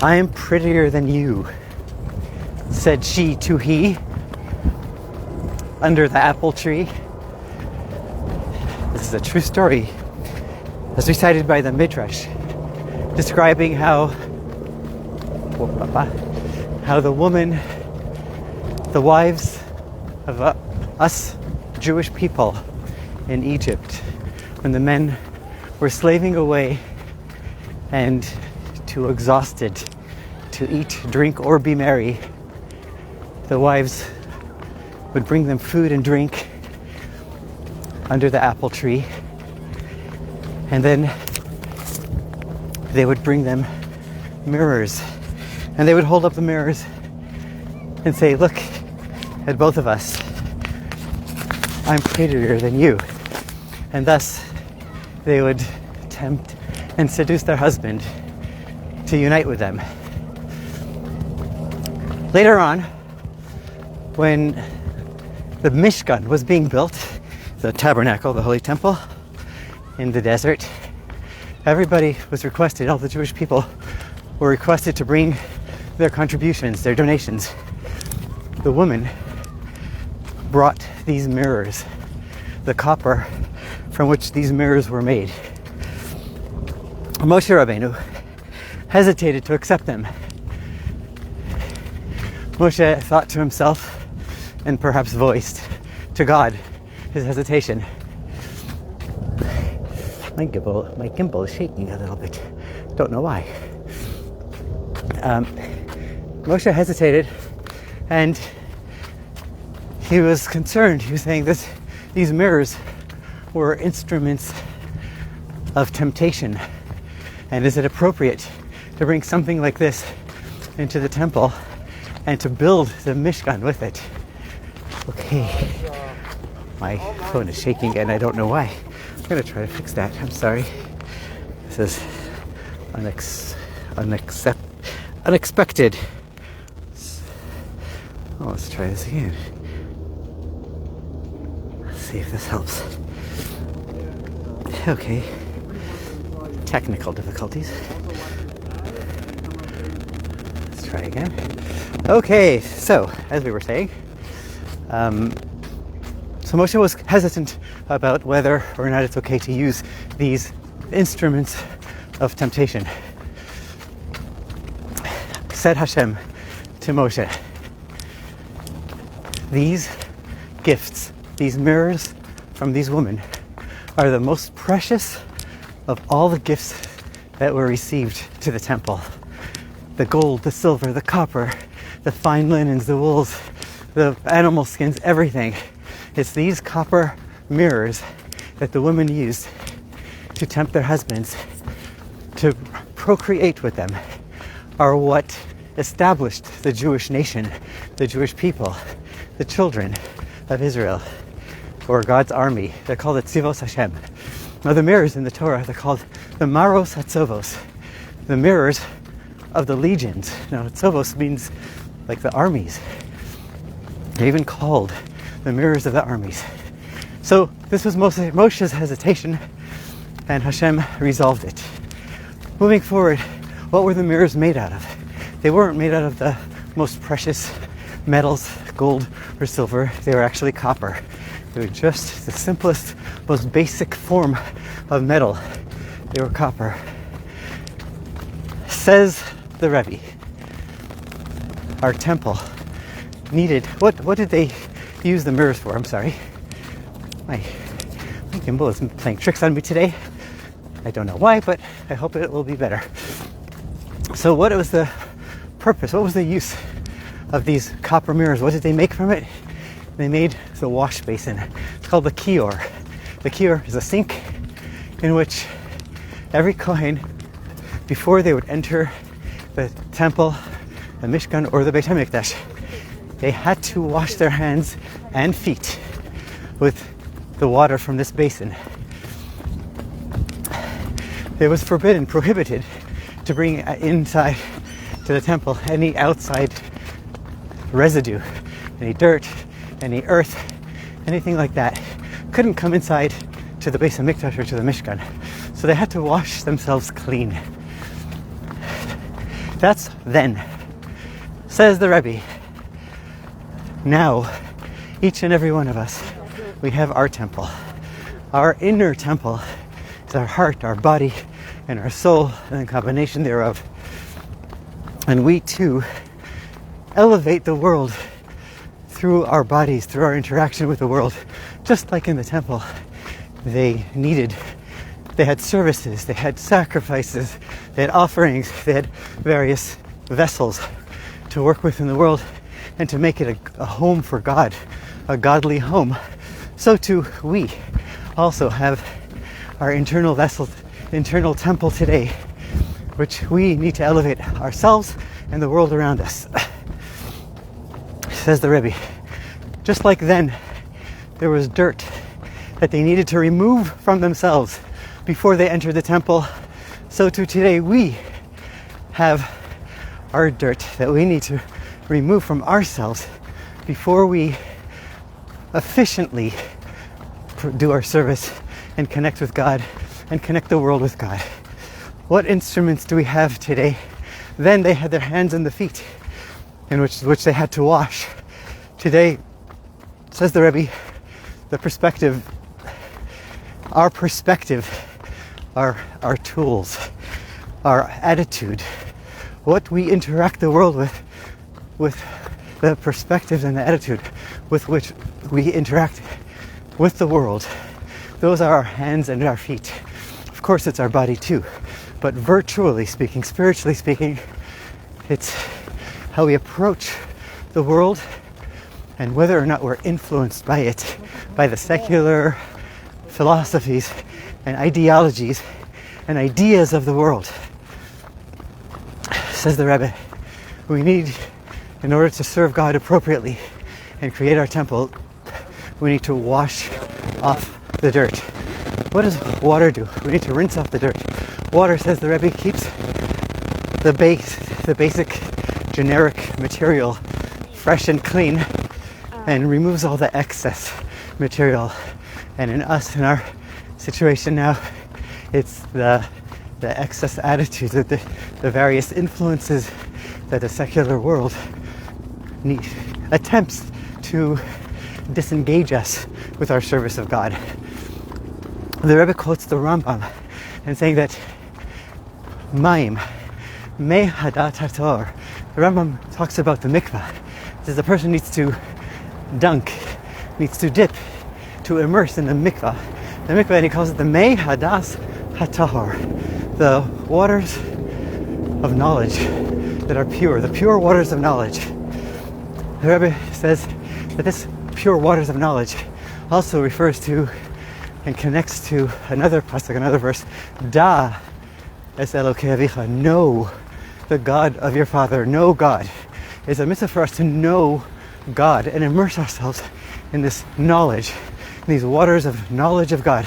"I am prettier than you," said she to he, under the apple tree. This is a true story, as recited by the Midrash, describing how the woman, the wives of us Jewish people in Egypt, when the men were slaving away and too exhausted to eat, drink, or be merry, the wives would bring them food and drink under the apple tree, and then they would bring them mirrors, and they would hold up the mirrors and say, "Look at both of us. I'm prettier than you." And thus they would tempt and seduce their husband to unite with them. Later on, when the Mishkan was being built, the tabernacle, the holy temple in the desert, everybody was requested, all the Jewish people were requested to bring their contributions, their donations. The woman brought these mirrors, the copper from which these mirrors were made. Moshe Rabbeinu hesitated to accept them. Moshe thought to himself, and perhaps voiced to God his hesitation. My gimbal is shaking a little bit. Don't know why. Moshe hesitated, and he was concerned. He was saying that these mirrors were instruments of temptation, and is it appropriate to bring something like this into the temple and to build the Mishkan with it? Okay, my phone is shaking and I don't know why. I'm going to try to fix that. I'm sorry. This is unexpected. Oh, let's try this again. Let's see if this helps. Okay. Technical difficulties. Let's try again. Okay, so as we were saying, so Moshe was hesitant about whether or not it's okay to use these instruments of temptation. Said Hashem to Moshe, "These gifts, these mirrors from these women, are the most precious of all the gifts that were received to the temple. The gold, the silver, the copper, the fine linens, the wools, the animal skins, everything. It's these copper mirrors that the women used to tempt their husbands to procreate with them, are what established the Jewish nation, the Jewish people, the children of Israel, or God's army. They're called the Tzivos Hashem. Now the mirrors in the Torah, they're called the Maros HaTzovos, the mirrors of the legions. Now Tzovos means like the armies. They're even called the mirrors of the armies. So this was Moshe's hesitation, and Hashem resolved it. Moving forward, what were the mirrors made out of? They weren't made out of the most precious metals, gold or silver. They were actually copper. They were just the simplest, most basic form of metal. They were copper. Says the Rebbe, our temple needed, what did they use the mirrors for? I'm sorry. My gimbal is playing tricks on me today. I don't know why, but I hope it will be better. So what was the purpose? What was the use of these copper mirrors? What did they make from it? They made the wash basin. It's called the kior. The kior is a sink in which every Kohen, before they would enter the temple, the Mishkan, or the Beit HaMikdash, they had to wash their hands and feet with the water from this basin. It was forbidden, prohibited, to bring inside to the temple any outside residue, any dirt, any earth, anything like that. Couldn't come inside to the Beit HaMikdash or to the Mishkan. So they had to wash themselves clean. That's then. Says the Rebbe. Now, each and every one of us, we have our temple. Our inner temple is our heart, our body, and our soul, and the combination thereof. And we too elevate the world through our bodies, through our interaction with the world. Just like in the temple, they had services, they had sacrifices, they had offerings, they had various vessels to work with in the world and to make it a home for God, a godly home. So too we also have our internal vessel, internal temple today, which we need to elevate ourselves and the world around us. Says the Rebbe, just like then there was dirt that they needed to remove from themselves before they entered the temple, so too today we have our dirt that we need to remove from ourselves before we efficiently do our service and connect with God and connect the world with God. What instruments do we have today? Then they had their hands and the feet, in which they had to wash. Today, says the Rebbe, our perspective, our tools, our attitude, what we interact the world with the perspectives and the attitude with which we interact with the world. Those are our hands and our feet. Of course, it's our body too. But virtually speaking, spiritually speaking, it's how we approach the world and whether or not we're influenced by it, by the secular philosophies and ideologies and ideas of the world. Says the Rebbe, we need, in order to serve God appropriately and create our temple, we need to wash off the dirt. What does water do? We need to rinse off the dirt. Water, says the Rebbe, keeps the basic generic material fresh and clean and removes all the excess material. And in our situation now, it's the excess attitudes, the various influences that the secular world attempts to disengage us with our service of God. The Rebbe quotes the Rambam and saying that Maim, Me Hadat HaTor. The Rambam talks about the mikvah. He says the person needs to dunk, needs to dip, to immerse in the mikvah. The mikvah, and he calls it the Me Hadas HaTahor, the waters of knowledge that are pure, the pure waters of knowledge. The Rebbe says that this pure waters of knowledge also refers to and connects to another pasuk, another verse. Da es Elokei Avicha, know the God of your father. Know God. It's a mitzvah for us to know God and immerse ourselves in this knowledge, in these waters of knowledge of God.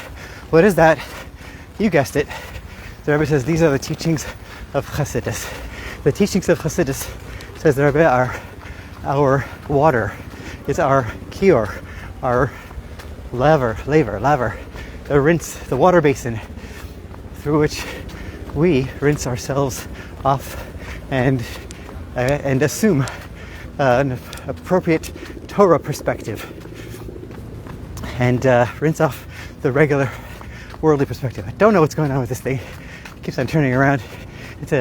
What is that? You guessed it. The Rebbe says these are the teachings of Chassidus. The teachings of Chassidus, says the Rebbe, are our water. It's our kior, our laver, the rinse, the water basin through which we rinse ourselves off and assume an appropriate Torah perspective and rinse off the regular worldly perspective. I don't know what's going on with this thing. It keeps on turning around. It's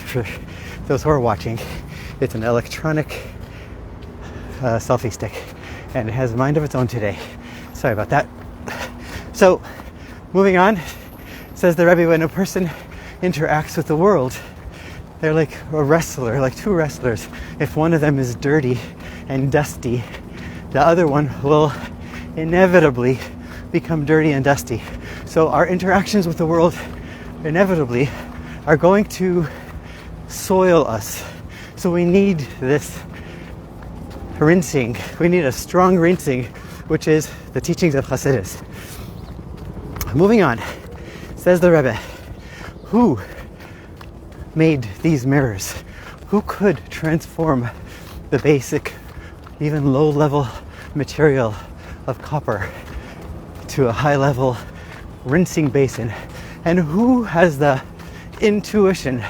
for those who are watching, it's an electronic selfie stick, and it has a mind of its own today. Sorry about that. So, moving on, says the Rebbe, when a person interacts with the world, they're like a wrestler, like two wrestlers. If one of them is dirty and dusty, the other one will inevitably become dirty and dusty. So our interactions with the world inevitably are going to soil us. So we need this rinsing. We need a strong rinsing, which is the teachings of Chassidus. Moving on, says the Rebbe, who made these mirrors? Who could transform the basic, even low-level material of copper to a high-level rinsing basin? And who has the intuition,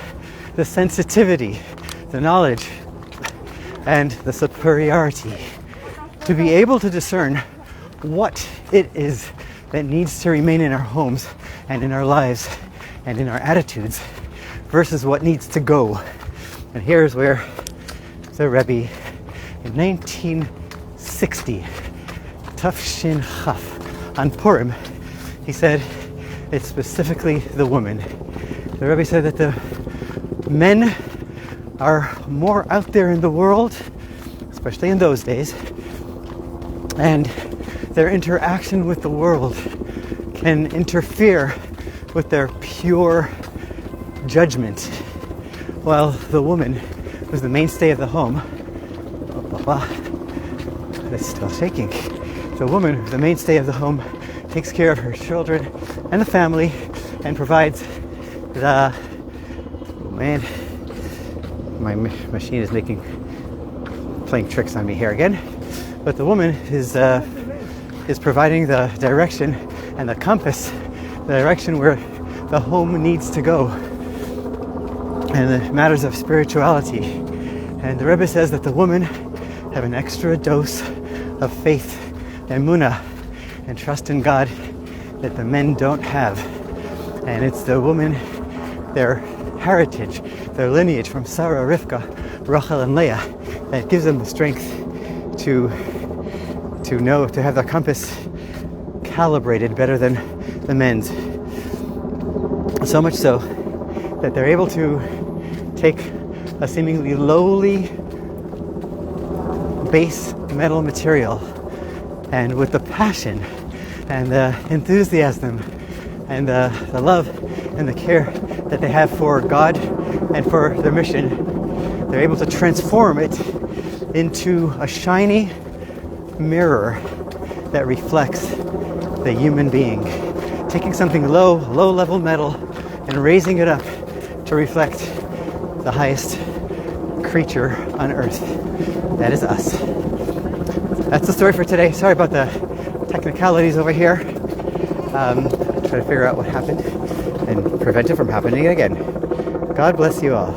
the sensitivity, the knowledge and the superiority to be able to discern what it is that needs to remain in our homes and in our lives and in our attitudes versus what needs to go. And here's where the Rebbe in 1960, Tuf Shin Chaf, on Purim, he said it's specifically the woman. The Rebbe said that the men are more out there in the world, especially in those days, and their interaction with the world can interfere with their pure judgment, while the woman was the mainstay of the home. It's still shaking. The woman, the mainstay of the home, takes care of her children and the family and provides the... Oh man, my machine is playing tricks on me here again. But the woman is providing the direction and the compass, the direction where the home needs to go, and the matters of spirituality. And the Rebbe says that the women have an extra dose of faith, emunah, and trust in God that the men don't have. And it's the women, their heritage, their lineage from Sarah, Rivka, Rachel, and Leah that gives them the strength to know, to have the compass calibrated better than the men's. So much so that they're able to take a seemingly lowly base metal material, and with the passion and the enthusiasm and the love and the care that they have for God and for their mission, they're able to transform it into a shiny mirror that reflects the human being, taking something low-level metal and raising it up to reflect the highest creature on earth. That is us. That's the story for today. Sorry about the technicalities over here. Try to figure out what happened and prevent it from happening again. God bless you all.